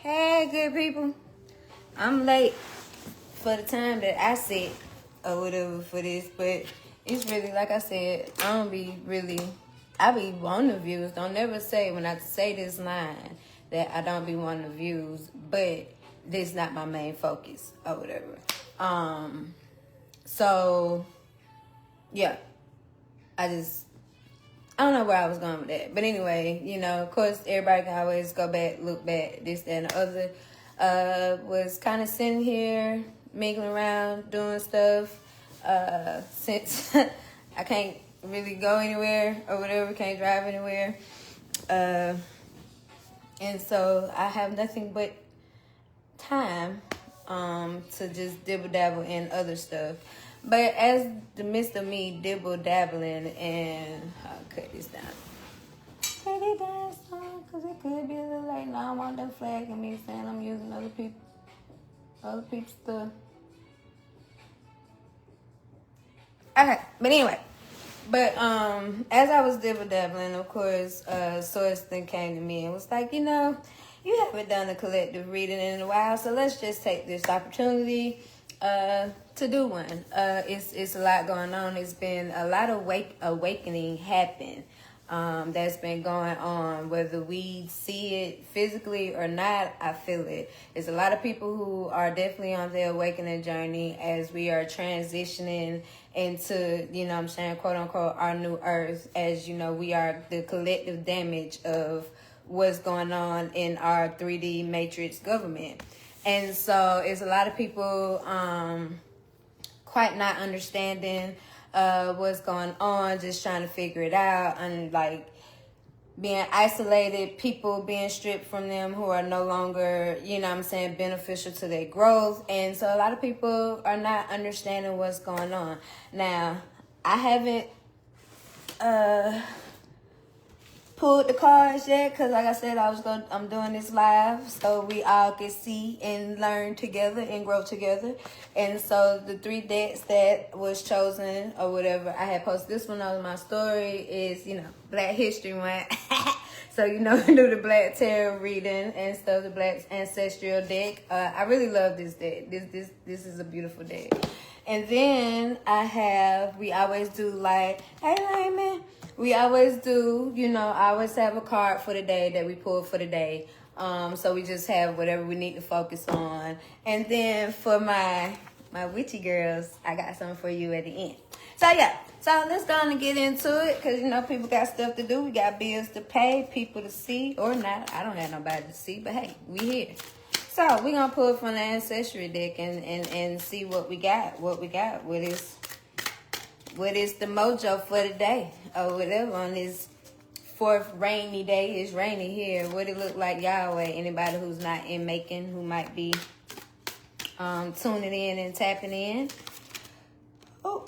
Hey, good people. I'm late for the time that I set or whatever for this, but it's really like I said. I be wanting the views. Don't never say when I say this line that I don't be wanting the views, but this not my main focus or whatever. So yeah, I don't know where I was going with that. But anyway, of course, everybody can always go back, look back, this, that, and the other. Was kind of sitting here, mingling around, doing stuff. Since I can't really go anywhere or whatever, can't drive anywhere. And so I have nothing but time to just dibble dabble in other stuff. But as the midst of me dibble dabbling, and I'll cut this down. Cut it down some, cause it could be a little late. Now I don't want them flagging me saying I'm using other people's stuff. Okay, but anyway. But as I was dibble dabbling, of course, Source then came to me and was like, you haven't done a collective reading in a while, so let's just take this opportunity to do one. It's a lot going on. It's been a lot of awakening happen that's been going on, whether we see it physically or not. I feel it. There's a lot of people who are definitely on their awakening journey as we are transitioning into, quote unquote, our new earth. As we are the collective damage of what's going on in our 3D matrix government. And so it's a lot of people quite not understanding what's going on, just trying to figure it out, and like being isolated, people being stripped from them who are no longer, beneficial to their growth. And so a lot of people are not understanding what's going on. Now, I haven't pulled the cards yet, because like I said, I'm doing this live so we all can see and learn together and grow together. And so the 3 decks that was chosen or whatever, I had posted this one on my story, is Black History Month. So do the Black Tarot reading and stuff, the Black Ancestral deck. I really love this deck. This is a beautiful deck. And then we always do like, hey Layman, we always do, I always have a card for the day that we pull for the day. So we just have whatever we need to focus on. And then for my witchy girls, I got something for you at the end. So yeah, so let's go on and get into it, because people got stuff to do. We got bills to pay, people to see or not. I don't have nobody to see, but hey, we here. So we're going to pull from the Ancestry deck and see what we got. What is the mojo for the day or whatever on this 4th rainy day. It's rainy here. What it look like Yahweh? Anybody who's not in Macon, who might be tuning in and tapping in. Oh,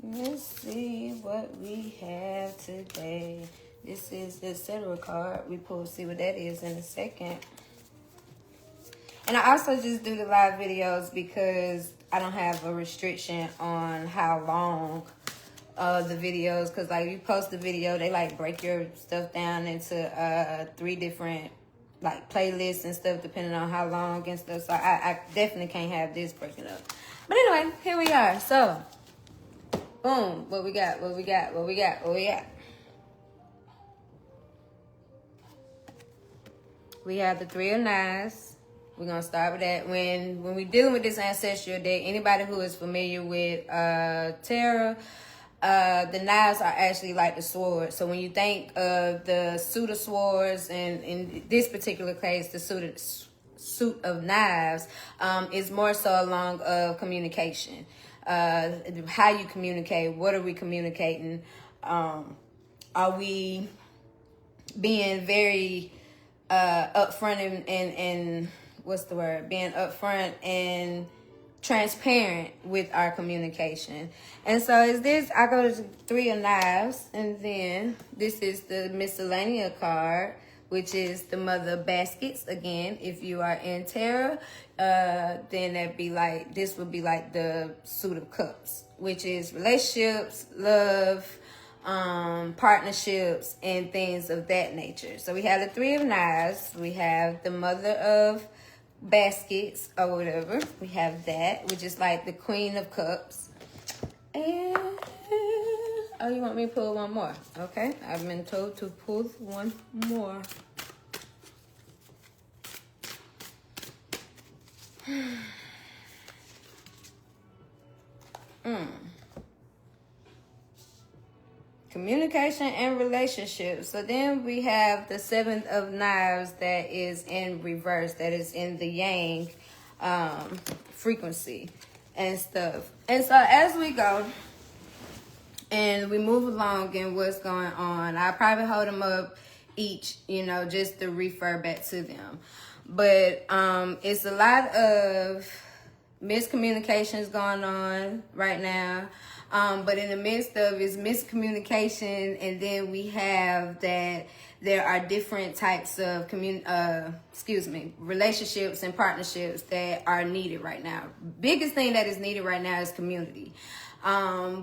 let's see what we have today. This is the Etc. card. We pull, see what that is in a second. And I also just do the live videos because I don't have a restriction on how long the videos, because like you post the video, they like break your stuff down into 3 different like playlists and stuff depending on how long and stuff. So I definitely can't have this breaking up. But anyway, here we are. So boom, what we got? We have the 3 of Knives. We're going to start with that. When we're dealing with this ancestral deck, anybody who is familiar with tarot, the knives are actually like the swords. So when you think of the suit of swords, and in this particular case, the suit of knives, is more so along of communication. How you communicate, what are we communicating? Are we being very upfront and what's the word? Being upfront and transparent with our communication. And so is this, I go to the 3 of Knives, and then this is the Miscellanea card, which is the Mother of Baskets. Again, if you are in tarot, then this would be like the Suit of Cups, which is relationships, love, partnerships, and things of that nature. So we have the Three of Knives. We have the Mother of Baskets or whatever. We have that, which is like the Queen of Cups. And oh, you want me to pull one more? Okay, I've been told to pull one more. Communication and relationships. So then we have the Seven of Knives that is in reverse, that is in the yang frequency and stuff. And so as we go and we move along in what's going on, I probably hold them up each, just to refer back to them. But it's a lot of miscommunications going on right now. But in the midst of is miscommunication, and then we have that there are different types of relationships and partnerships that are needed right now. Biggest thing that is needed right now is community.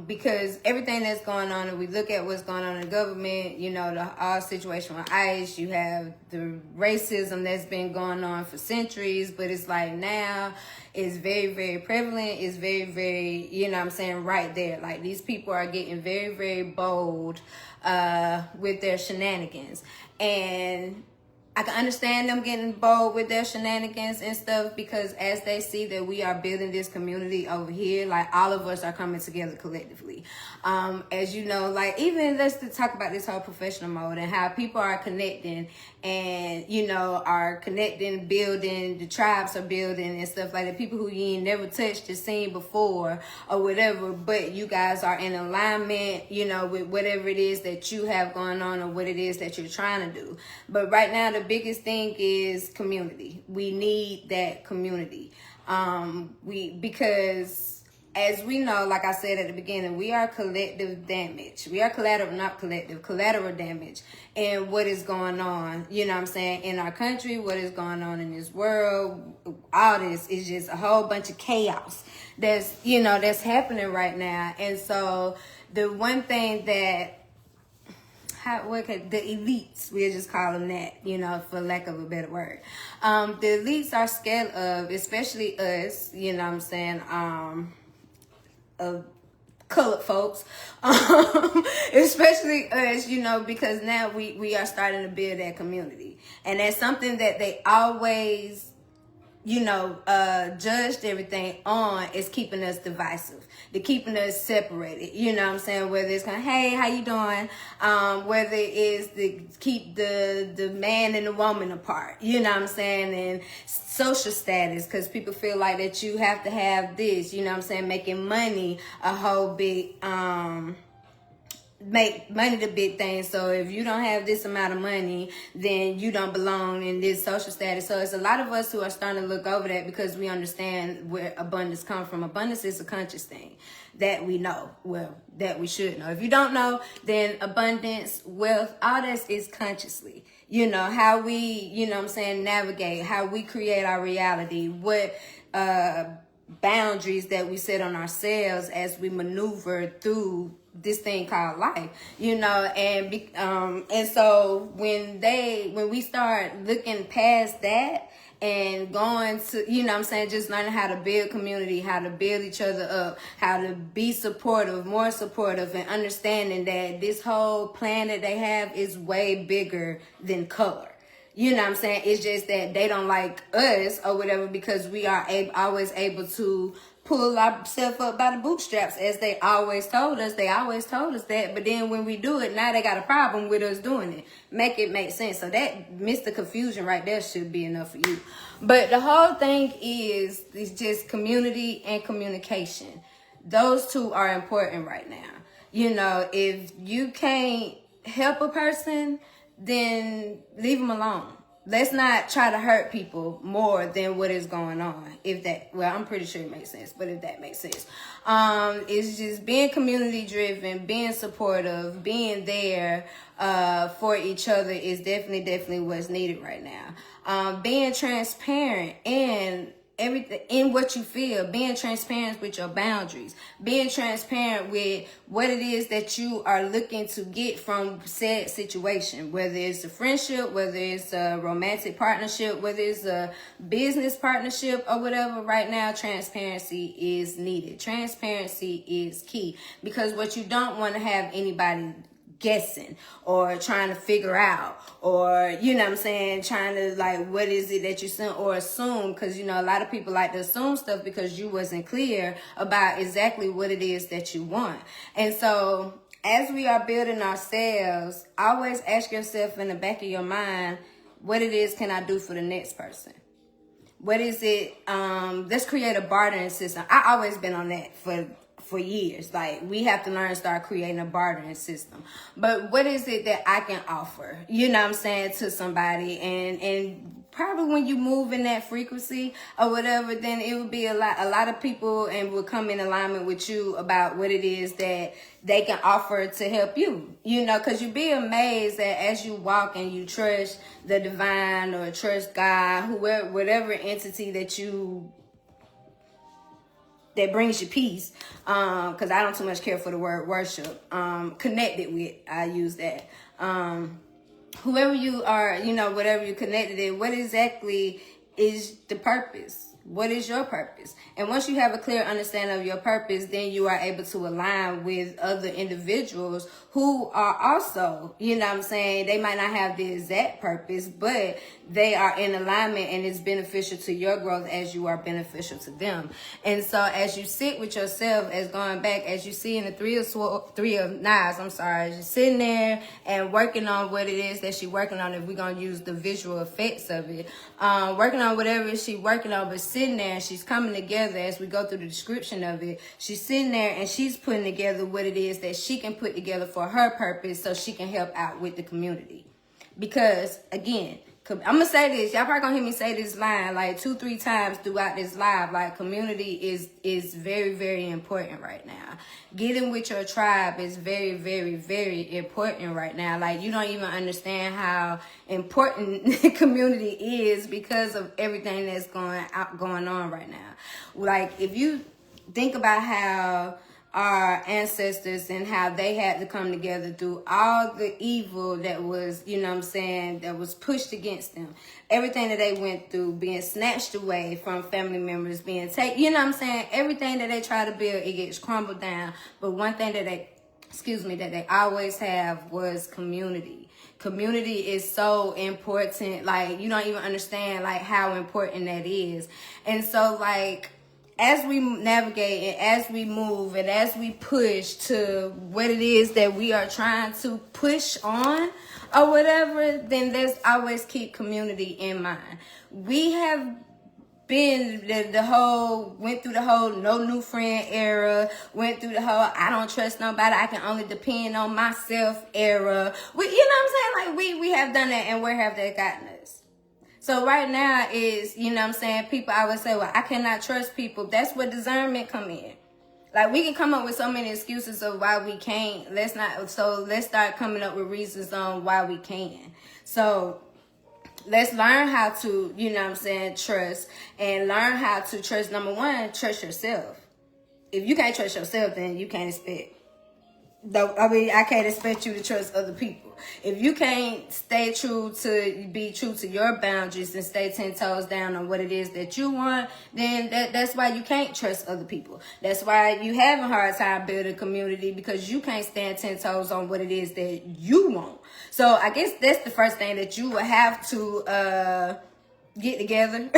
Because everything that's going on, and we look at what's going on in the government, the all situation with ICE, you have the racism that's been going on for centuries, but it's like now it's very, very prevalent. It's very, very, right there. Like these people are getting very, very bold, with their shenanigans. And I can understand them getting bold with their shenanigans and stuff, because as they see that we are building this community over here, like all of us are coming together collectively. As you know, like even let's talk about this whole professional mode and how people are connecting and, are connecting, building, the tribes are building and stuff like that. People who you ain't never touched or seen before or whatever, but you guys are in alignment, with whatever it is that you have going on or what it is that you're trying to do. But right now, the biggest thing is community. We need that community. Because as we know, like I said at the beginning, we are collective damage. We are collateral damage. And what is going on, in our country, what is going on in this world, all this is just a whole bunch of chaos that's, that's happening right now. And so the one thing that the elites, we'll just call them that, for lack of a better word. The elites are scared of, especially us, of colored folks, especially us, because now we are starting to build that community. And that's something that they always, judged everything on, is keeping us divisive. They're keeping us separated, whether it's kind of, hey, how you doing? Whether it is to keep the man and the woman apart, and social status, because people feel like that you have to have this, making money a whole big, make money the big thing. So if you don't have this amount of money, then you don't belong in this social status. So it's a lot of us who are starting to look over that, because we understand where abundance comes from. Abundance is a conscious thing that we know, that we should know. If you don't know, then abundance, wealth, all that is consciously. How we, navigate, how we create our reality, what boundaries that we set on ourselves as we maneuver through this thing called life, and so when we start looking past that and going to, just learning how to build community, how to build each other up, how to be supportive, more supportive, and understanding that this whole plan that they have is way bigger than color. It's just that they don't like us or whatever, because we are always able to pull ourselves up by the bootstraps, as they always told us. They always told us that. But then when we do it, now they got a problem with us doing it. Make it make sense. So that Mr. Confusion right there should be enough for you. But the whole thing is just community and communication. Those two are important right now. If you can't help a person, then leave them alone. Let's not try to hurt people more than what is going on. I'm pretty sure it makes sense, but if that makes sense. It's just being community driven, being supportive, being there for each other is definitely what's needed right now. Being transparent and everything in what you feel, being transparent with your boundaries, being transparent with what it is that you are looking to get from said situation, whether it's a friendship, whether it's a romantic partnership, whether it's a business partnership or whatever. Right now, transparency is needed. Transparency is key, because what you don't want to have anybody guessing or trying to figure out, or you know what I'm saying, trying to like, what is it that you sent, or assume, because you know a lot of people like to assume stuff because you wasn't clear about exactly what it is that you want. And so as we are building ourselves, always ask yourself in the back of your mind, what it is can I do for the next person? What is it? Let's create a bartering system. I always been on that for years. Like, we have to learn to start creating a bartering system. But what is it that I can offer, you know what I'm saying, to somebody? And probably when you move in that frequency or whatever, then it would be a lot of people and will come in alignment with you about what it is that they can offer to help you, you know, because you'd be amazed that as you walk and you trust the divine or trust God, whoever, whatever entity that brings you peace, because I don't too much care for the word worship, connected with, I use that, whoever you are, you know, whatever you're connected in, what exactly is the purpose? What is your purpose? And once you have a clear understanding of your purpose, then you are able to align with other individuals who are also, you know what I'm saying, they might not have the exact purpose, but they are in alignment and it's beneficial to your growth as you are beneficial to them. And so as you sit with yourself, as going back, as you see in the three of knives, as you're sitting there and working on what it is that she's working on, if we're going to use the visual effects of it, working on whatever she's working on, but sitting there and she's coming together as we go through the description of it. She's sitting there and she's putting together what it is that she can put together for her purpose so she can help out with the community. Because, again, I'm going to say this. Y'all probably going to hear me say this line like 2-3 times throughout this live. Like, community is very, very important right now. Getting with your tribe is very, very, very important right now. Like, you don't even understand how important community is because of everything that's going on right now. Like, if you think about how our ancestors and how they had to come together through all the evil that was, you know what I'm saying, that was pushed against them. Everything that they went through, being snatched away from family members, being taken, you know what I'm saying, everything that they try to build, it gets crumbled down. But one thing that they always have was community. Community is so important. Like, you don't even understand like how important that is. And so like, as we navigate and as we move and as we push to what it is that we are trying to push on or whatever, then let's always keep community in mind. We have been went through the whole no new friend era, went through the whole I don't trust nobody, I can only depend on myself era. You know what I'm saying? Like, we have done that, and where have they gotten us? So right now is, you know what I'm saying, people always say, well, I cannot trust people. That's where discernment come in. Like, we can come up with so many excuses of why we can't. Let's start coming up with reasons on why we can. So let's learn how to, you know what I'm saying, trust, and learn how to trust. Number one, trust yourself. If you can't trust yourself, then you can't expect. I can't expect you to trust other people. If you can't be true to your boundaries and stay 10 toes down on what it is that you want, then that's why you can't trust other people. That's why you have a hard time building community, because you can't stand 10 toes on what it is that you want. So I guess that's the first thing that you will have to get together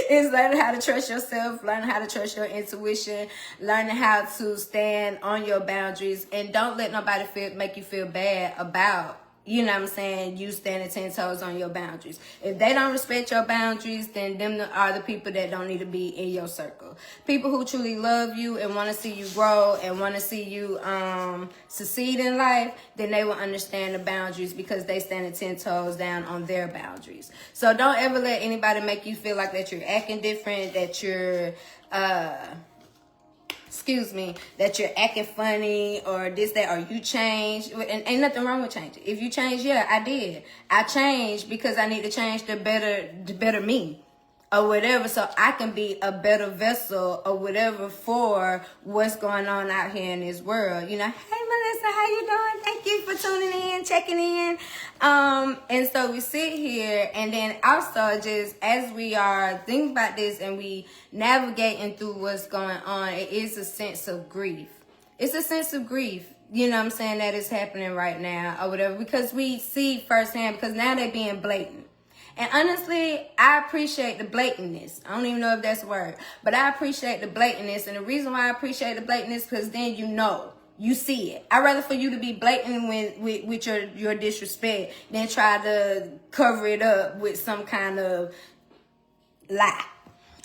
is learning how to trust yourself, learning how to trust your intuition, learning how to stand on your boundaries, and don't let nobody make you feel bad about, you know what I'm saying, you standing 10 toes on your boundaries. If they don't respect your boundaries, then them are the people that don't need to be in your circle. People who truly love you and want to see you grow and want to see you succeed in life, then they will understand the boundaries because they stand 10 toes down on their boundaries. So don't ever let anybody make you feel like that you're acting different, that you're that you're acting funny or this, that, or you changed. And ain't nothing wrong with changing. If you change, yeah, I did. I changed because I need to change the better me. or whatever, so I can be a better vessel or whatever for what's going on out here in this world. You know, hey Melissa, how you doing? Thank you for tuning in, checking in. And so we sit here, and then also just as we are thinking about this and we navigating through what's going on, it is a sense of grief. It's a sense of grief, you know what I'm saying, that is happening right now or whatever, because we see firsthand, because now they're being blatant. And honestly, I appreciate the blatantness. I don't even know if that's a word, but I appreciate the blatantness. And the reason why I appreciate the blatantness, because then you see it. I'd rather for you to be blatant with your disrespect than try to cover it up with some kind of lie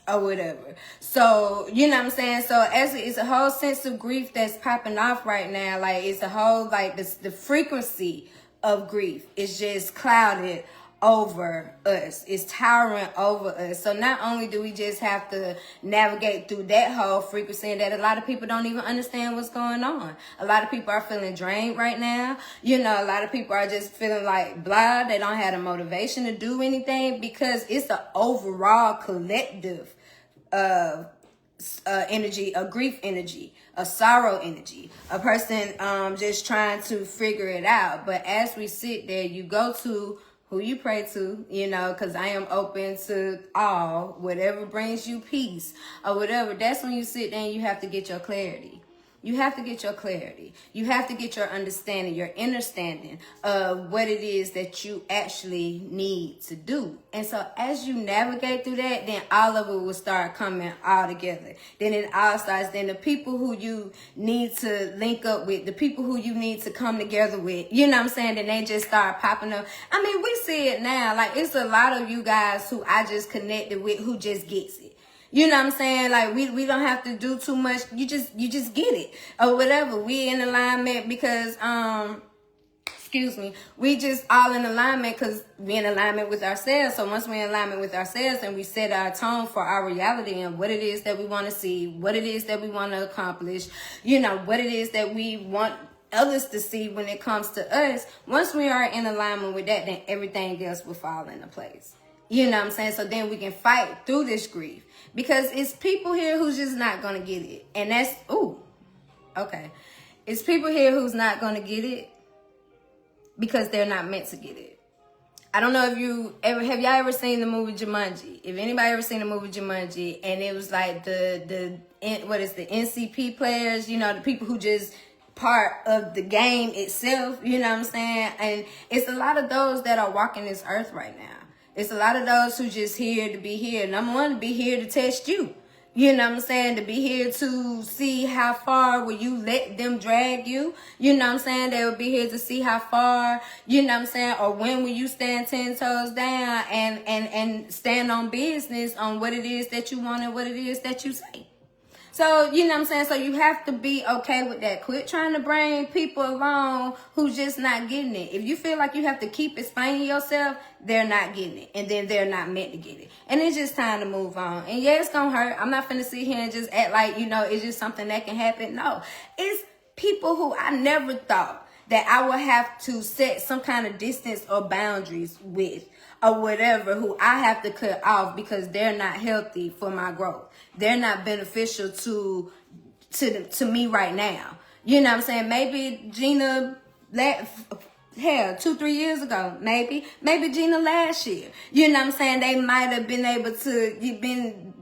or whatever. So, you know what I'm saying? So as it's a whole sense of grief that's popping off right now. Like, it's a whole, like, the frequency of grief is just clouded over us. It's towering over us. So not only do we just have to navigate through that whole frequency, and that a lot of people don't even understand what's going on. A lot of people are feeling drained right now. You know, a lot of people are just feeling like blah. They don't have the motivation to do anything, because it's the overall collective energy, a grief energy, a sorrow energy, a person just trying to figure it out. But as we sit there, you go to who you pray to, you know, because I am open to all, whatever brings you peace or whatever. That's when you sit there and you have to get your clarity. You have to get your clarity. You have to get your understanding, your understanding of what it is that you actually need to do. And so as you navigate through that, then all of it will start coming all together. Then it all starts. Then the people who you need to link up with, the people who you need to come together with, you know what I'm saying? Then they just start popping up. I mean, we see it now. Like, it's a lot of you guys who I just connected with who just gets it. You know what I'm saying? Like, we don't have to do too much. You just get it or whatever. We in alignment because, we just all in alignment because we in alignment with ourselves. So once we're in alignment with ourselves and we set our tone for our reality and what it is that we want to see, what it is that we want to accomplish, you know, what it is that we want others to see when it comes to us. Once we are in alignment with that, then everything else will fall into place. You know what I'm saying? So then we can fight through this grief. Because it's people here who's just not going to get it. And that's, okay. It's people here who's not going to get it because they're not meant to get it. I don't know if have y'all ever seen the movie Jumanji? If anybody ever seen the movie Jumanji, and it was like the NCP players, you know, the people who just part of the game itself, you know what I'm saying? And it's a lot of those that are walking this earth right now. It's a lot of those who just here to be here. Number one, to be here to test you. You know what I'm saying? To be here to see how far will you let them drag you. You know what I'm saying? They will be here to see how far, you know what I'm saying? Or when will you stand 10 toes down and stand on business on what it is that you want and what it is that you say. So, you know what I'm saying? So you have to be okay with that. Quit trying to bring people along who's just not getting it. If you feel like you have to keep explaining yourself, they're not getting it. And then they're not meant to get it. And it's just time to move on. And yeah, it's going to hurt. I'm not finna sit here and just act like, you know, it's just something that can happen. No, it's people who I never thought that I would have to set some kind of distance or boundaries with or whatever, who I have to cut off because they're not healthy for my growth. They're not beneficial to me right now. You know what I'm saying? Maybe Gina, 2-3 years ago, maybe Gina last year. You know what I'm saying? They might have been able to been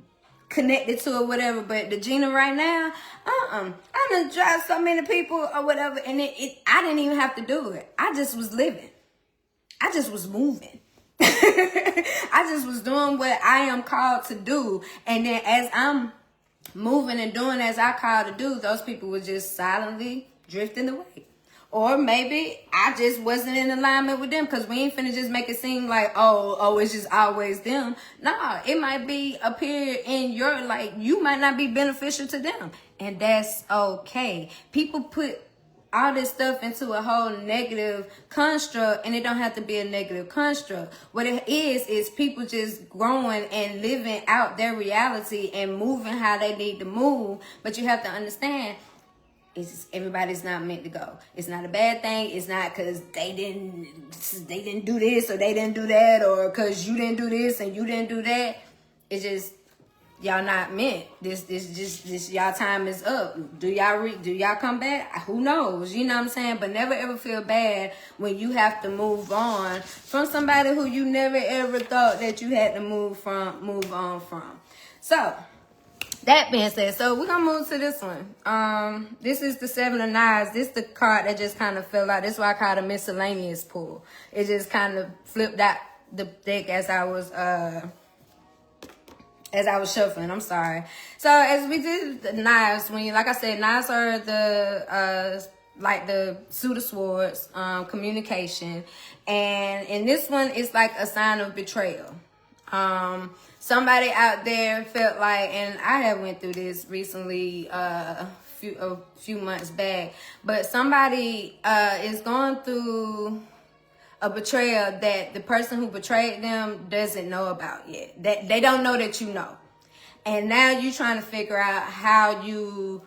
connected to or whatever, but the Gina right now, I done drive so many people or whatever, and I didn't even have to do it. I just was living. I just was moving. I just was doing what I am called to do. And then as I'm moving and doing as I called to do, those people were just silently drifting away. Or maybe I just wasn't in alignment with them, because we ain't finna just make it seem like, oh, it's just always them. Nah, it might be a period in your life you might not be beneficial to them. And that's okay. People put all this stuff into a whole negative construct, and it don't have to be a negative construct. What it is people just growing and living out their reality and moving how they need to move. But you have to understand, everybody's not meant to go. It's not a bad thing. It's not because they didn't do this or they didn't do that, or because you didn't do this and you didn't do that. It's just y'all not meant. This y'all time is up. Do y'all come back? Who knows? You know what I'm saying? But never ever feel bad when you have to move on from somebody who you never ever thought that you had to move on from. So that being said, so we're gonna move to this one. This is the Seven of Knives. This is the card that just kind of fell out. This is why I call it a miscellaneous pull. It just kind of flipped out the deck as I was shuffling. I'm sorry. So as we did the knives, when you, like I said, knives are the like the suit of swords, communication, and in this one, it's like a sign of betrayal. Somebody out there felt like, and I have went through this recently, a few months back, but somebody is going through a betrayal that the person who betrayed them doesn't know about yet. That they don't know that you know. And now you're trying to figure out how you,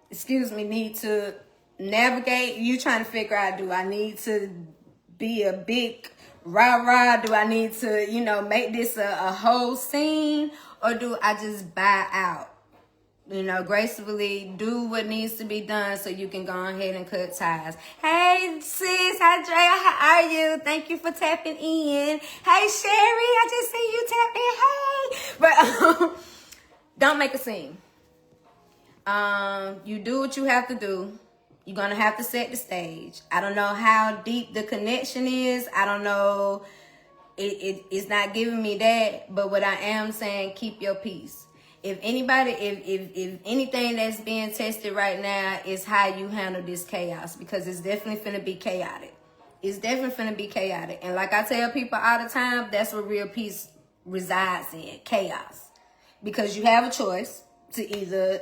need to navigate. You trying to figure out, do I need to be a big rah-rah? Do I need to, make this a whole scene? Or do I just buy out? Gracefully do what needs to be done so you can go ahead and cut ties. Hey, sis. Hi, Drea. How are you? Thank you for tapping in. Hey, Sherry. I just see you tapping. Hey. But don't make a scene. You do what you have to do. You're going to have to set the stage. I don't know how deep the connection is. I don't know. It's not giving me that. But what I am saying, keep your peace. If anything that's being tested right now is how you handle this chaos, because it's definitely finna be chaotic. It's definitely finna be chaotic. And like I tell people all the time, that's where real peace resides in, chaos. Because you have a choice to either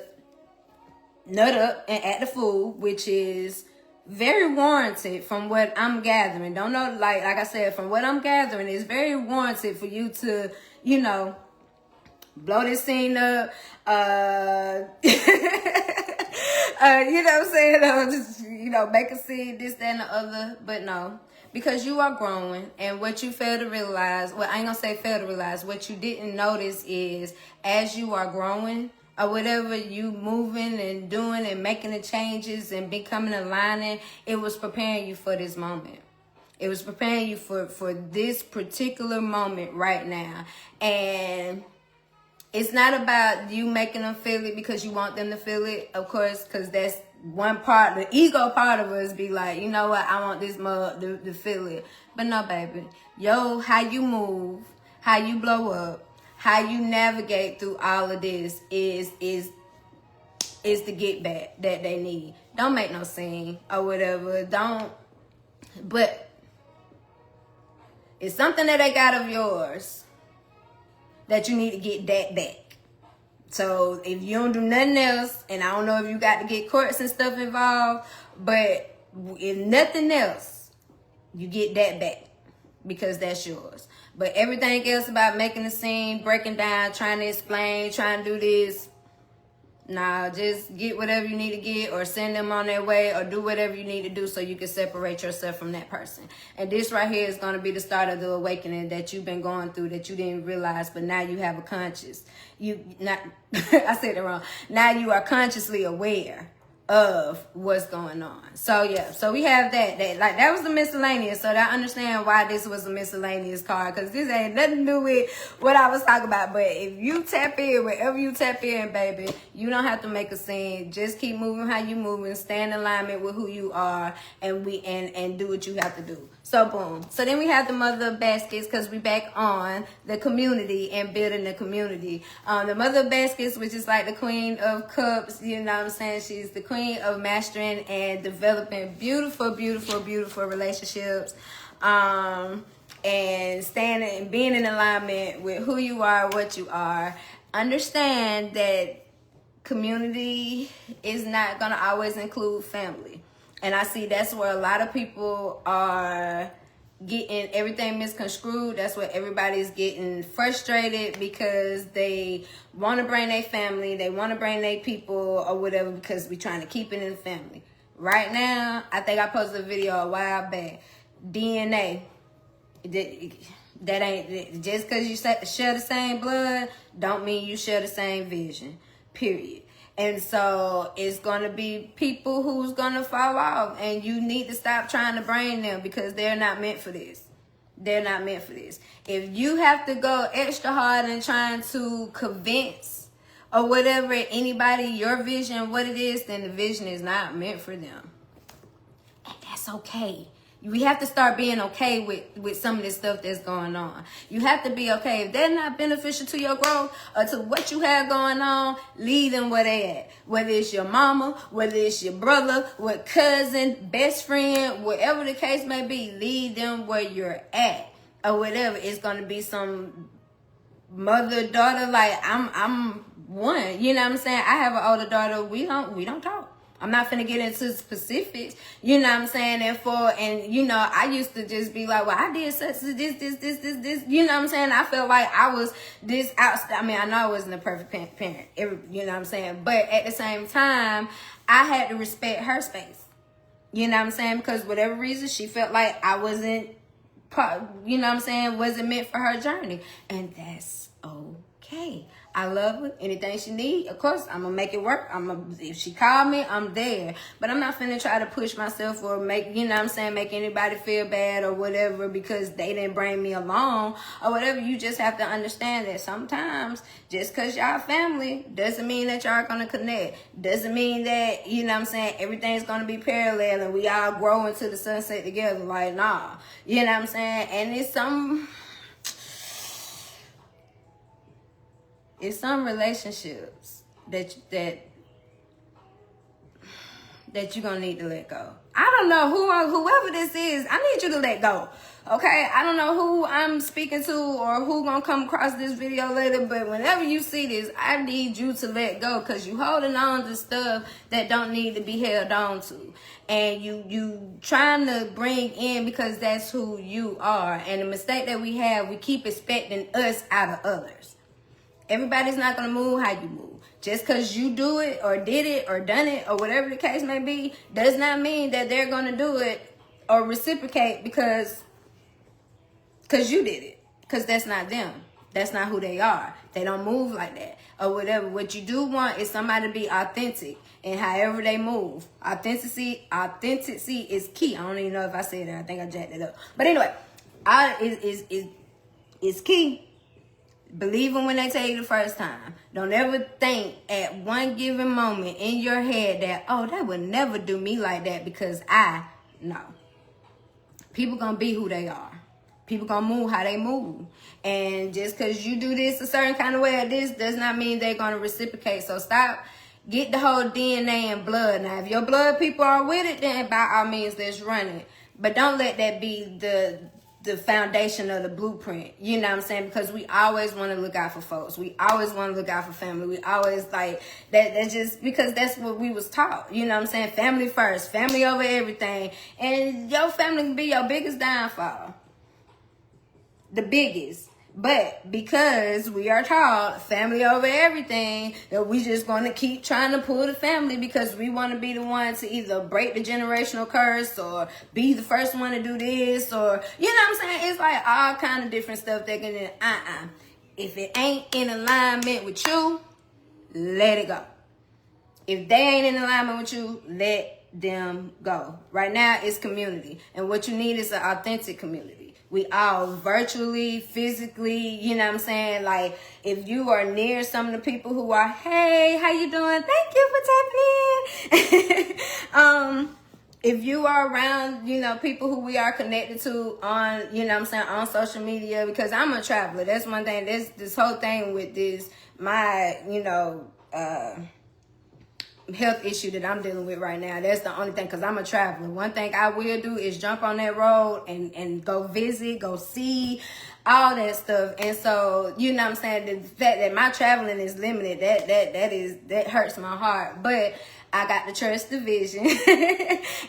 nut up and act a fool, which is very warranted from what I'm gathering. Don't know, like I said, from what I'm gathering, it's very warranted for you to, blow this scene up, you know what I'm saying? Just, make a scene, this, that, and the other. But no, because you are growing, and what you fail to realize, well, I ain't gonna say fail to realize, what you didn't notice is as you are growing, or whatever you moving and doing and making the changes and becoming aligning, it was preparing you for this moment. It was preparing you for this particular moment right now. And it's not about you making them feel it because you want them to feel it, of course, because that's one part. The ego part of us be like, you know what, I want this mug to feel it. But no, baby. How you move, how you blow up, how you navigate through all of this is the get back that they need. Don't make no scene or whatever. But it's something that they got of yours that you need to get that back. So if you don't do nothing else, and I don't know if you got to get courts and stuff involved, but if nothing else, you get that back because that's yours. But everything else about making a scene, breaking down, trying to explain, trying to do this, nah, just get whatever you need to get or send them on their way or do whatever you need to do so you can separate yourself from that person. And this right here is going to be the start of the awakening that you've been going through that you didn't realize, but now you have a conscious. I said it wrong. Now you are consciously aware of what's going on. So yeah, so we have that was the miscellaneous. So I understand why this was a miscellaneous card, because this ain't nothing to do with what I was talking about. But if you tap in, wherever you tap in, baby, you don't have to make a scene. Just keep moving how you moving, stay in alignment with who you are, and do what you have to do. So boom. So then we have the Mother of Baskets, because we back on the community and building the community. The Mother of Baskets, which is like the Queen of Cups, you know what I'm saying? She's the Queen of mastering and developing beautiful, beautiful, beautiful relationships. And standing and being in alignment with who you are, what you are. Understand that community is not going to always include family. And I see that's where a lot of people are getting everything misconstrued. That's where everybody's getting frustrated because they want to bring their family, they want to bring their people or whatever because we're trying to keep it in the family. Right now, I think I posted a video a while back. DNA. That ain't, just because you share the same blood don't mean you share the same vision, period. And so it's going to be people who's going to fall off, and you need to stop trying to bring them because they're not meant for this. They're not meant for this. If you have to go extra hard in trying to convince or whatever anybody your vision, what it is, then the vision is not meant for them. And that's okay. We have to start being okay with some of this stuff that's going on. You have to be okay. If they're not beneficial to your growth or to what you have going on, leave them where they at. Whether it's your mama, whether it's your brother, what cousin, best friend, whatever the case may be, leave them where you're at. Or whatever. It's going to be some mother, daughter, like I'm one. You know what I'm saying? I have an older daughter. We don't talk. I'm not finna get into specifics, you know what I'm saying? And you know, I used to just be like, well, I did such this, you know what I'm saying? I felt like I was this out. I mean, I know I wasn't a perfect parent, you know what I'm saying? But at the same time, I had to respect her space, you know what I'm saying? Because whatever reason, she felt like I wasn't, you know what I'm saying, wasn't meant for her journey. And that's okay. I love her. Anything she need, of course, I'm gonna make it work. If she call me, I'm there. But I'm not finna try to push myself or make, you know what I'm saying, make anybody feel bad or whatever because they didn't bring me along or whatever. You just have to understand that sometimes just because y'all family doesn't mean that y'all gonna connect. Doesn't mean that, you know what I'm saying, everything's gonna be parallel and we all grow into the sunset together. Like, nah. You know what I'm saying? And it's some relationships that you're gonna need to let go. I don't know whoever this is, I need you to let go. Okay? I don't know who I'm speaking to or who gonna come across this video later, but whenever you see this, I need you to let go because you holding on to stuff that don't need to be held on to. And you trying to bring in because that's who you are. And the mistake that we have, we keep expecting us out of others. Everybody's not going to move how you move. Just because you do it or did it or done it or whatever the case may be does not mean that they're going to do it or reciprocate because you did it. Because that's not them. That's not who they are. They don't move like that or whatever. What you do want is somebody to be authentic in however they move. Authenticity is key. I don't even know if I said that. I think I jacked it up. But anyway, is key. Believe them when they tell you the first time. Don't ever think at one given moment in your head that, oh, that would never do me like that because no. People gonna be who they are. People gonna move how they move. And just because you do this a certain kind of way or this does not mean they're gonna reciprocate. So stop. Get the whole DNA and blood. Now, if your blood people are with it, then by all means, let's run it. But don't let that be the foundation of the blueprint, you know what I'm saying? Because we always want to look out for folks. We always want to look out for family. We always like that's just because that's what we was taught, you know what I'm saying? Family first, family over everything. And your family can be your biggest downfall. The biggest. But because we are taught family over everything, that we just going to keep trying to pull the family because we want to be the one to either break the generational curse or be the first one to do this or, you know what I'm saying? It's like all kind of different stuff that can, if it ain't in alignment with you, let it go. If they ain't in alignment with you, let them go. Right now, it's community. And what you need is an authentic community. We all virtually, physically, you know what I'm saying? Like, if you are near some of the people who are, hey, how you doing? Thank you for tapping in. If you are around, you know, people who we are connected to on, you know what I'm saying, on social media, because I'm a traveler. That's one thing. This whole thing with this, my, you know, health issue that I'm dealing with right now. That's the only thing, because I'm a traveler. One thing I will do is jump on that road and go visit, go see, all that stuff. And so, you know what I'm saying, the fact that my traveling is limited, that hurts my heart. But I got to trust the vision.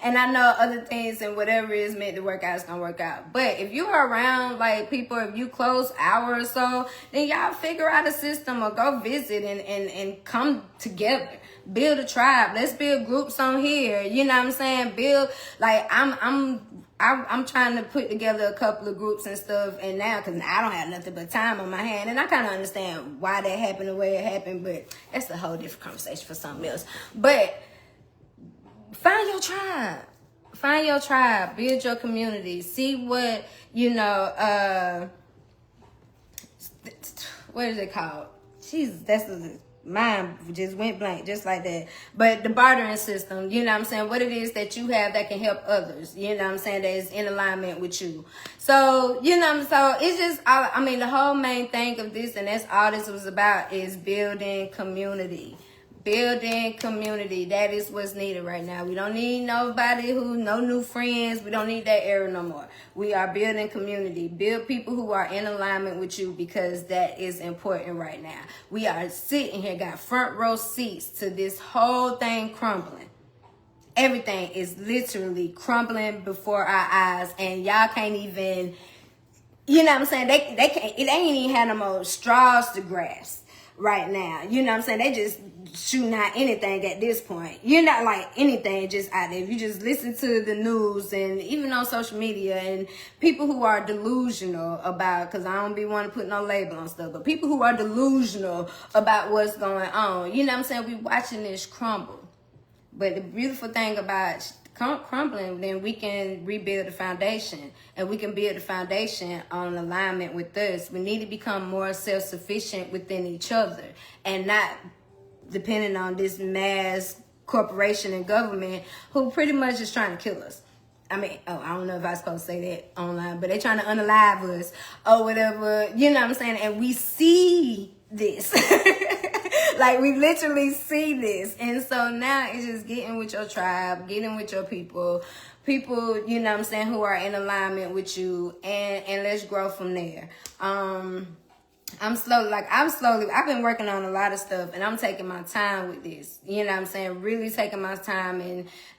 And I know other things and whatever is meant to work out is going to work out. But if you are around, like, people, if you close hour or so, then y'all figure out a system or go visit and come together. Build a tribe. Let's build groups on here. You know what I'm saying? Build, like, I'm I'm trying to put together a couple of groups and stuff, and now because I don't have nothing but time on my hand, and I kind of understand why that happened the way it happened, but that's a whole different conversation for something else. But find your tribe. Find your tribe. Build your community. See what, what is it called? Mine just went blank, just like that. But the bartering system, you know what I'm saying? What it is that you have that can help others, you know what I'm saying? That is in alignment with you. So, so it's just, the whole main thing of this, and that's all this was about, is building community. Building community. That is what's needed right now. We don't need no new friends. We don't need that era no more. We are building community. Build people who are in alignment with you, because that is important right now. We are sitting here, got front row seats to this whole thing crumbling. Everything is literally crumbling before our eyes, and y'all can't even, you know what I'm saying? They can't, it ain't even had no more straws to grasp right now. You know what I'm saying? They just shooting out anything at this point. You're not like anything just out there. If you just listen to the news and even on social media, and people who are delusional about, because I don't be wanting to put no label on stuff, but people who are delusional about what's going on, you know what I'm saying? We watching this crumble. But the beautiful thing about crumbling, then we can rebuild the foundation, and we can build the foundation on alignment with us. We need to become more self-sufficient within each other, and not depending on this mass corporation and government who pretty much is trying to kill us. I don't know if I'm supposed to say that online, but they're trying to unalive us or whatever, you know what I'm saying? And we see this. Like, we literally see this. And so now it's just getting with your tribe, getting with your people, you know what I'm saying, who are in alignment with you, and let's grow from there. I've been working on a lot of stuff, and I'm taking my time with this. You know what I'm saying? Really taking my time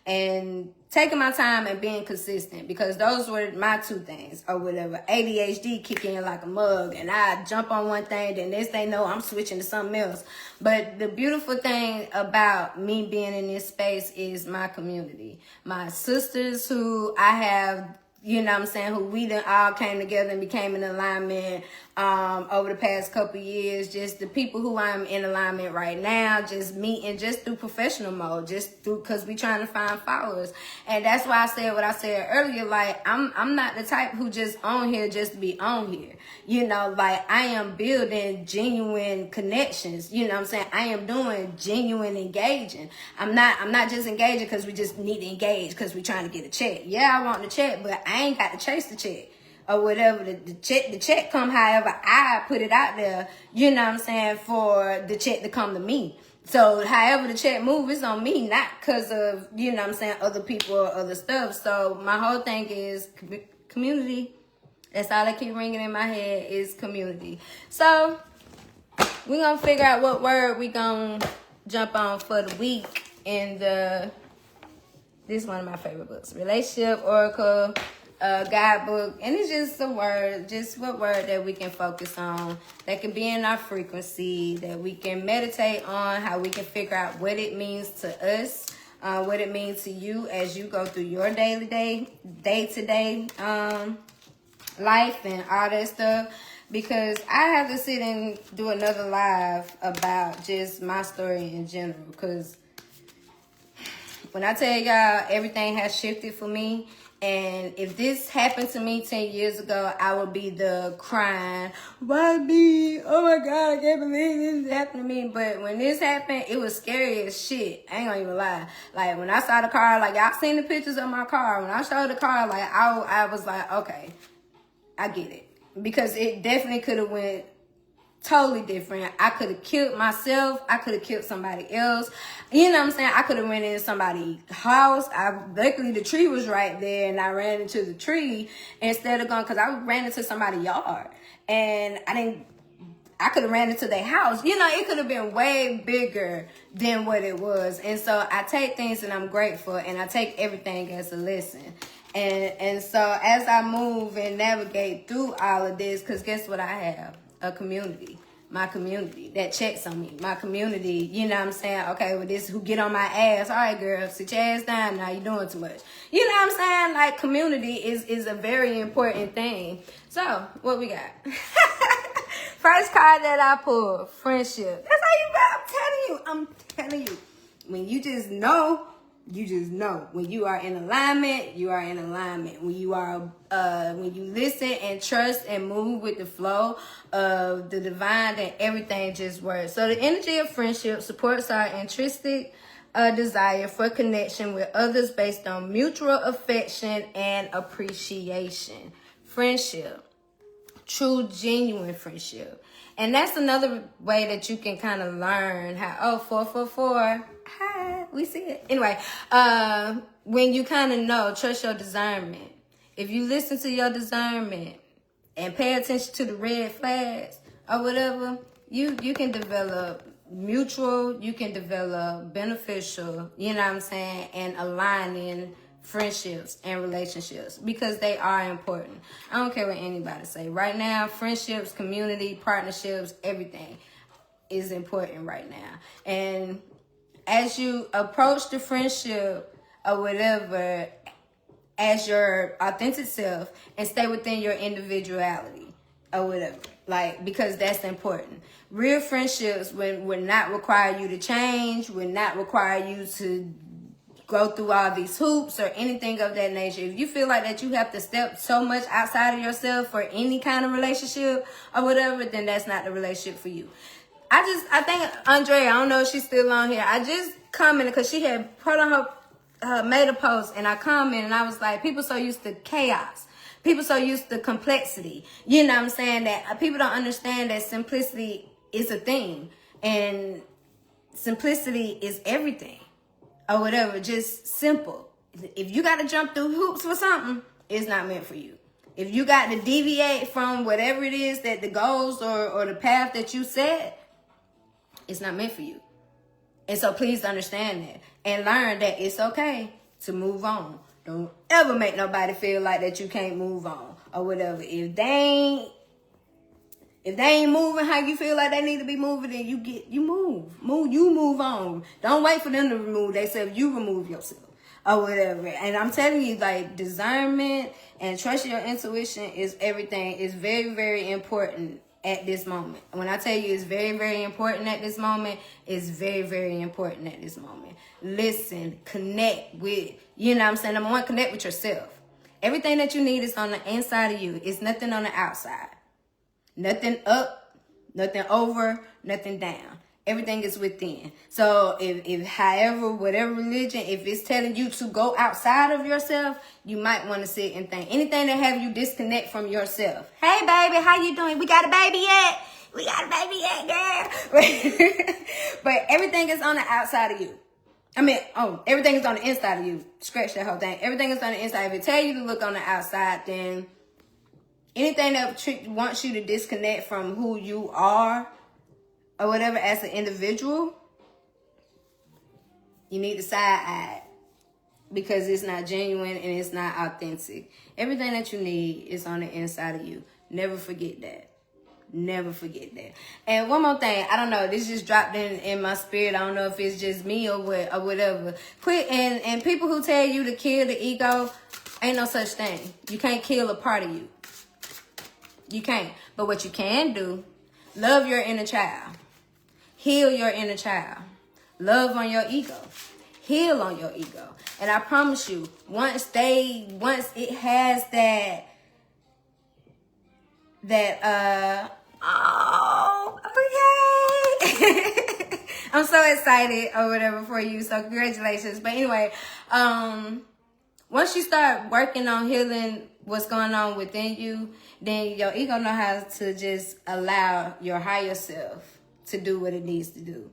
and taking my time and being consistent, because those were my two things or whatever. ADHD kick in like a mug, and I jump on one thing, then next thing know I'm switching to something else. But the beautiful thing about me being in this space is my community. My sisters who I have, you know what I'm saying, who we done all came together and became in alignment over the past couple years. Just the people who I'm in alignment right now, just meeting just through professional mode, just through, because we trying to find followers. And that's why I said what I said earlier, like, I'm not the type who just on here just to be on here. You know, like, I am building genuine connections. You know what I'm saying? I am doing genuine engaging. I'm not just engaging because we just need to engage because we're trying to get a check. Yeah, I want the check, but I ain't got to chase the check or whatever. The check come however I put it out there, you know what I'm saying, for the check to come to me. So however the check move, it's on me, not because of, you know what I'm saying, other people or other stuff. So my whole thing is community. That's all that keep ringing in my head, is community. So we're going to figure out what word we going to jump on for the week in this is one of my favorite books, Relationship Oracle Guidebook. And it's just a word, just what word that we can focus on, that can be in our frequency, that we can meditate on, how we can figure out what it means to us, what it means to you as you go through your day-to-day life and all that stuff. Because I have to sit and do another live about just my story in general. Because when I tell y'all, everything has shifted for me. And if this happened to me 10 years ago, I would be the crying, why me? Oh my God, I can't believe this happened to me. But when this happened, it was scary as shit. I ain't gonna even lie. Like, when I saw the car, like, y'all seen the pictures of my car. When I showed the car, like, I was like, okay, I get it. Because it definitely could have went totally different. I could have killed myself. I could have killed somebody else. You know what I'm saying? I could have went into somebody's house. Luckily the tree was right there, and I ran into the tree instead of going, because I ran into somebody's yard, and I could have ran into their house. You know, it could have been way bigger than what it was. And so I take things and I'm grateful, and I take everything as a lesson. And so as I move and navigate through all of this, because guess what I have? A community. My community that checks on me. My community, you know what I'm saying? Okay, well, this who get on my ass. All right, girl, sit your ass down now. You doing too much. You know what I'm saying? Like, community is a very important thing. So, what we got? First card that I pulled, friendship. That's how you got. I'm telling you. When you just know, you just know. When you are in alignment, you are in alignment. When you are, when you listen and trust and move with the flow of the divine, then everything just works. So the energy of friendship supports our intrinsic desire for connection with others based on mutual affection and appreciation. Friendship. True, genuine friendship. And that's another way that you can kind of learn how, 444, hi, we see it. Anyway, when you kind of know, trust your discernment. If you listen to your discernment and pay attention to the red flags or whatever, you can develop mutual, you can develop beneficial, you know what I'm saying, and aligning friendships and relationships, because they are important. I don't care what anybody say. Right now, friendships, community, partnerships, everything is important right now. And as you approach the friendship or whatever as your authentic self, and stay within your individuality or whatever, like, because that's important. Real friendships would not require you to change, would not require you to go through all these hoops or anything of that nature. If you feel like that you have to step so much outside of yourself for any kind of relationship or whatever, then that's not the relationship for you. I think Andrea, I don't know if she's still on here. I just commented because she had put on her, made a post, and I commented and I was like, people so used to chaos. People so used to complexity. You know what I'm saying? That people don't understand that simplicity is a thing. And simplicity is everything. Or whatever, just simple. If you got to jump through hoops for something, it's not meant for you. If you got to deviate from whatever it is that the goals or the path that you set, it's not meant for you. And so please understand that and learn that it's okay to move on. Don't ever make nobody feel like that you can't move on or whatever. If they ain't moving how you feel like they need to be moving, then you move on. Don't wait for them to remove themselves. You remove yourself or whatever. And I'm telling you, like, discernment and trusting your intuition is everything. It's very, very important at this moment. When I tell you it's very, very important at this moment, it's very, very important at this moment. Listen, connect with, you know what I'm saying? Number one, connect with yourself. Everything that you need is on the inside of you. It's nothing on the outside. Nothing up, nothing over, nothing down. Everything is within. So if however, whatever religion, if it's telling you to go outside of yourself, you might want to sit and think. Anything that have you disconnect from yourself. Hey, baby, how you doing? We got a baby yet? We got a baby yet, girl? But everything is on the outside of you. Everything is on the inside of you. Scratch that whole thing. Everything is on the inside. If it tell you to look on the outside, then anything that wants you to disconnect from who you are or whatever as an individual, you need to side-eye, because it's not genuine and it's not authentic. Everything that you need is on the inside of you. Never forget that. Never forget that. And one more thing, I don't know, this just dropped in my spirit. I don't know if it's just me or whatever. Quit and people who tell you to kill the ego, ain't no such thing. You can't kill a part of you. You can't. But what you can do, love your inner child. Heal your inner child. Love on your ego. Heal on your ego. And I promise you, once it has okay. I'm so excited or whatever for you. So congratulations. But anyway, once you start working on healing what's going on within you, then your ego know how to just allow your higher self to do what it needs to do.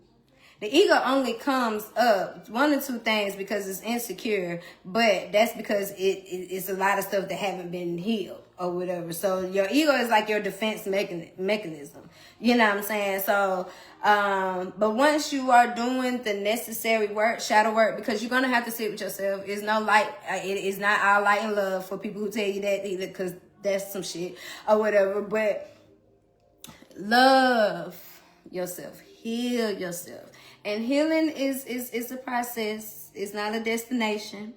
The ego only comes up one or two things because it's insecure, but that's because it's a lot of stuff that haven't been healed or whatever. So your ego is like your defense mechanism. You know what I'm saying? So, but once you are doing the necessary work, shadow work, because you're going to have to sit with yourself. It's no light. It is not all light and love for people who tell you that either, because that's some shit or whatever. But love yourself, heal yourself. And healing is a process. It's not a destination.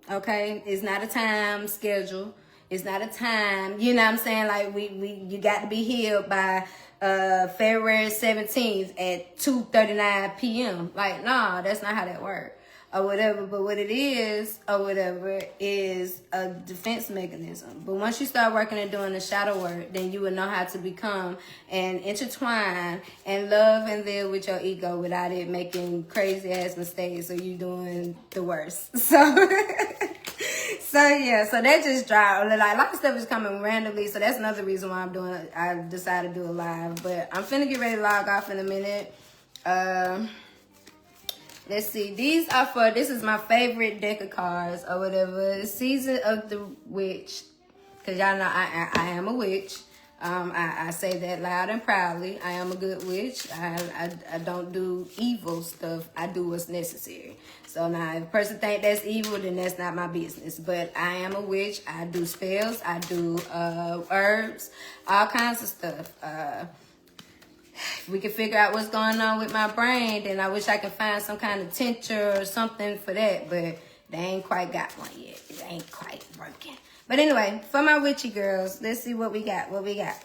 Okay? It's not a time schedule. It's not a time, you know what I'm saying? Like you got to be healed by February 17th at 2:39 p.m. Like, nah, that's not how that works. Or whatever, but what it is, or whatever, is a defense mechanism. But once you start working and doing the shadow work, then you will know how to become and intertwine and love and live with your ego without it making crazy ass mistakes or you doing the worst. So, yeah, so that just dropped. Like, a lot of stuff is coming randomly, so that's another reason why I decided to do a live. But I'm finna get ready to log off in a minute. Let's see. This is my favorite deck of cards or whatever. Season of the Witch. Because y'all know I am a witch. I say that loud and proudly. I am a good witch. I don't do evil stuff. I do what's necessary. So now if a person think that's evil, then that's not my business. But I am a witch. I do spells. I do herbs. All kinds of stuff. If we can figure out what's going on with my brain, then I wish I could find some kind of tincture or something for that. But they ain't quite got one yet. It ain't quite working. But anyway, for my witchy girls, let's see what we got. What we got.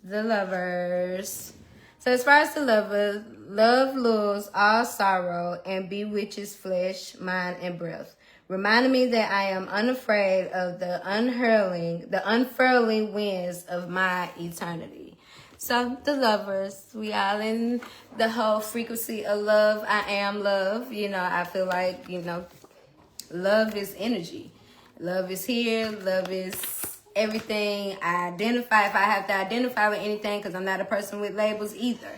The Lovers. So as far as the Lovers, love lures all sorrow and bewitches flesh, mind, and breath, reminding me that I am unafraid of the unfurling winds of my eternity. So the Lovers, we all in the whole frequency of love. I am love. You know, I feel like, you know, love is energy. Love is here. Love is everything. I identify, if I have to identify with anything, because I'm not a person with labels either.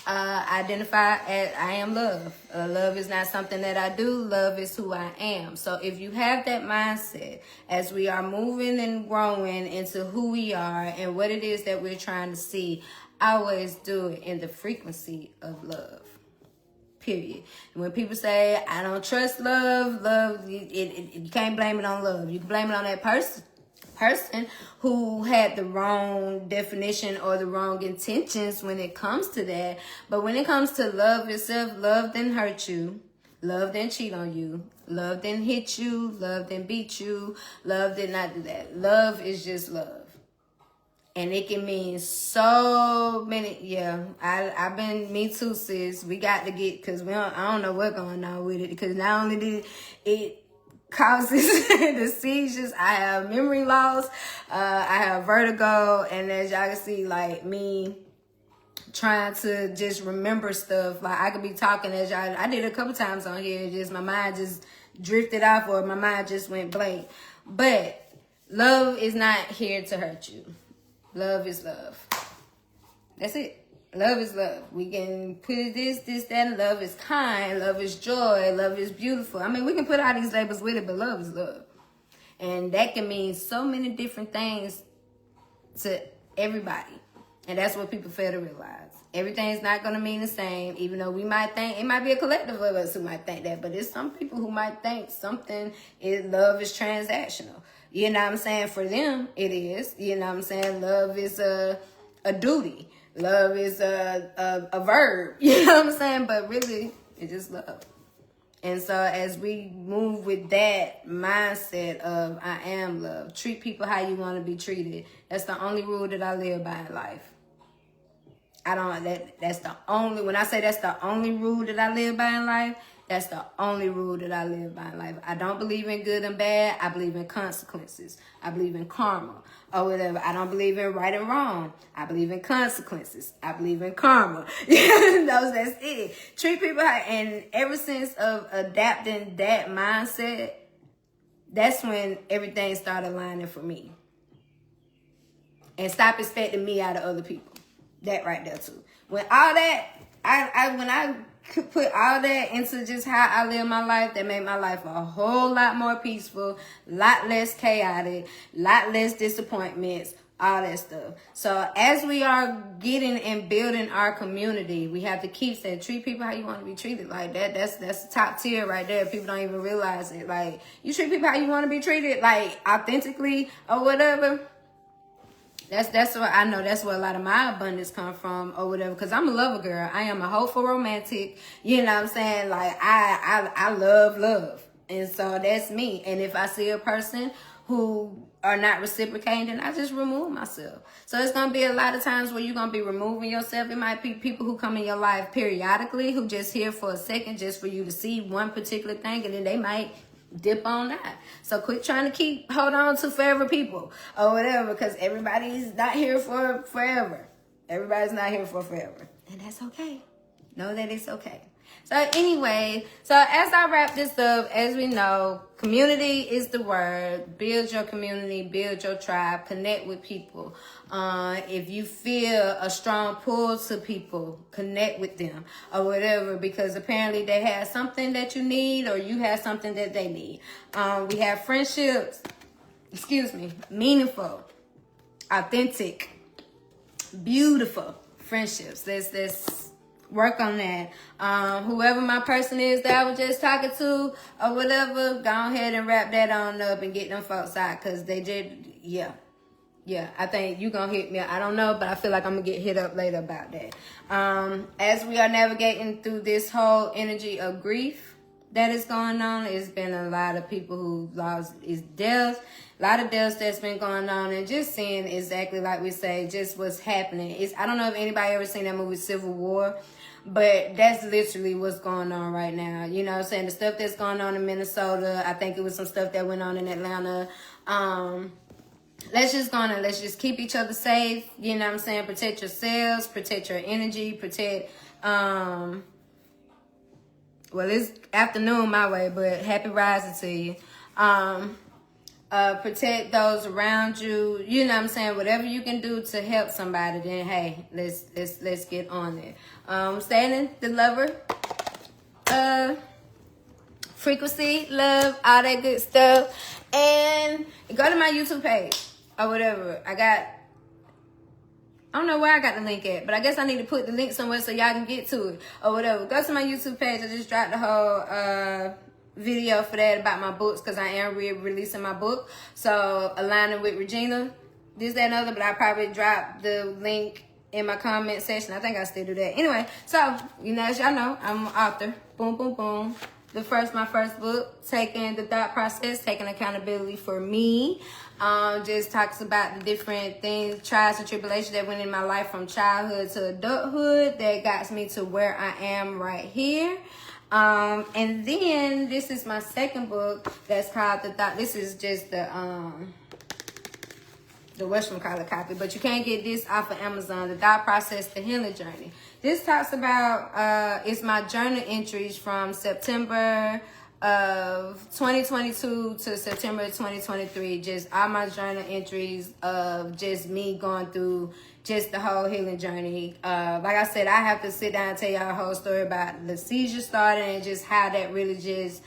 Identify as I am love. Love is not something that I do. Love is who I am. So if you have that mindset as we are moving and growing into who we are and what it is that we're trying to see, always do it in the frequency of love. Period. And when people say, I don't trust love, you can't blame it on love. You can blame it on that person who had the wrong definition or the wrong intentions when it comes to that. But when it comes to love yourself, love didn't hurt you. Love didn't cheat on you. Love didn't hit you. Love didn't beat you. Love did not do that. Love is just love. And it can mean so many. Yeah, I've been, me too, sis. We got to get, because I don't know what's going on with it. Because not only did it causes the seizures, I have memory loss, I have vertigo, and as y'all can see, like, me trying to just remember stuff. Like, I could be talking as y'all, I did a couple times on here, just my mind just drifted off or my mind just went blank. But love is not here to hurt you. Love is love. That's it. Love is love. We can put it this, that, and love is kind. Love is joy. Love is beautiful. I mean, we can put all these labels with it, but love is love. And that can mean so many different things to everybody. And that's what people fail to realize. Everything's not going to mean the same, even though we might think, it might be a collective of us who might think that, but there's some people who might think love is transactional. You know what I'm saying? For them, it is. You know what I'm saying? Love is a duty. Love is a verb. You know what I'm saying? But really, it's just love. And so as we move with that mindset of I am love, treat people how you want to be treated. That's the only rule that I live by in life. That's the only, when I say that's the only rule that I live by in life, that's the only rule that I live by in life. I don't believe in good and bad. I believe in consequences. I believe in karma or whatever. I don't believe in right and wrong. I believe in consequences. I believe in karma. That's it. Treat people how, and ever since of adapting that mindset, that's when everything started aligning for me. And stop expecting me out of other people. That right there too. When all that, when I could put all that into just how I live my life, that made my life a whole lot more peaceful, lot less chaotic, lot less disappointments, all that stuff. So as we are getting and building our community, we have to keep saying, treat people how you want to be treated. Like that's the top tier right there. People don't even realize it. Like, you treat people how you want to be treated, like authentically or whatever. That's what I know. That's where a lot of my abundance come from or whatever. Cause I'm a lover girl. I am a hopeful romantic. You know what I'm saying? Like I love. And so that's me. And if I see a person who are not reciprocating, then I just remove myself. So it's going to be a lot of times where you're going to be removing yourself. It might be people who come in your life periodically, who just here for a second, just for you to see one particular thing. And then they might dip on that. So quit trying to hold on to forever people or whatever, because everybody's not here for forever. Everybody's not here for forever. And that's okay. Know that it's okay. So anyway, so as I wrap this up, as we know, community is the word. Build your community, build your tribe, connect with people. If you feel a strong pull to people, connect with them or whatever, because apparently they have something that you need or you have something that they need. We have friendships, meaningful, authentic, beautiful friendships. Let's work on that. Whoever my person is that I was just talking to or whatever, go ahead and wrap that on up and get them folks out, because they did, yeah, I think you gonna hit me. I don't know, but I feel like I'm gonna get hit up later about that. As we are navigating through this whole energy of grief that is going on, it's been a lot of people who lost deaths, a lot of deaths that's been going on, and just seeing exactly like we say, just what's happening. I don't know if anybody ever seen that movie Civil War, but that's literally what's going on right now. You know what I'm saying? The stuff that's going on in Minnesota, I think it was some stuff that went on in Atlanta. Let's just keep each other safe. You know what I'm saying? Protect yourselves, protect your energy, protect, well, it's afternoon my way, but happy rising to you. Protect those around you. You know what I'm saying? Whatever you can do to help somebody, then hey, let's get on it. Staying the lover, frequency, love, all that good stuff, and go to my YouTube page or whatever. I don't know where I got the link at, but I guess I need to put the link somewhere so y'all can get to it or whatever. Go to my YouTube page. I just dropped the whole video for that about my books, because I am releasing my book. So Aligning with Regina, this, that, and other, but I probably drop the link in my comment section. I think I still do that. Anyway, so, you know, as y'all know, I'm an author. Boom, boom, boom. My first book, Taking the Thought Process, Taking Accountability for Me. Just talks about the different things, trials and tribulations that went in my life from childhood to adulthood that got me to where I am right here. And then this is my second book that's called The Thought. This is just the whatchamacallit copy, but you can't get this off of Amazon. The Thought Process, The Healing Journey. This talks about, it's my journal entries from September of 2022 to September 2023. Just all my journal entries of just me going through just the whole healing journey. Like I said, I have to sit down and tell y'all a whole story about the seizure starting and just how that really just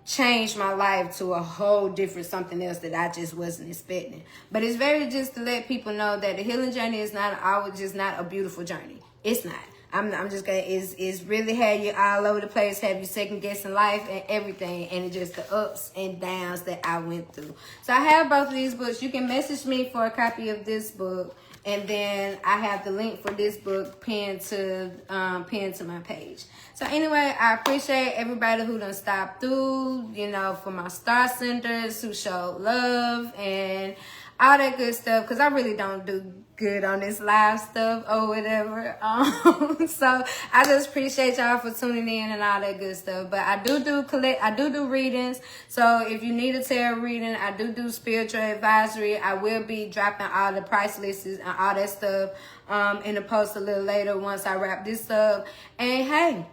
changed my life to a whole different something else that I just wasn't expecting. But it's very just to let people know that the healing journey is not always just not a beautiful journey. It's not. I'm just gonna, it's really had you all over the place, have you second guessing life and everything, and it's just the ups and downs that I went through. So I have both of these books. You can message me for a copy of this book, and then I have the link for this book pinned to my page. So anyway, I appreciate everybody who done stopped through, you know, for my star senders who showed love and all that good stuff, because I really don't do good on this live stuff or whatever. So I just appreciate y'all for tuning in and all that good stuff. But I do readings. So if you need a tarot reading, I do spiritual advisory. I will be dropping all the price lists and all that stuff in the post a little later once I wrap this up. And hey,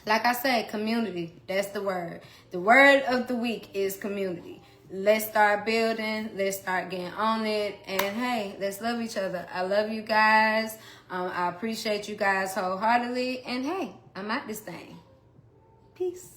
like I said, community, that's the word. The word of the week is community. Let's start building. Let's start getting on it. And hey, let's love each other. I love you guys. I appreciate you guys wholeheartedly. And hey, I'm out this thing. Peace.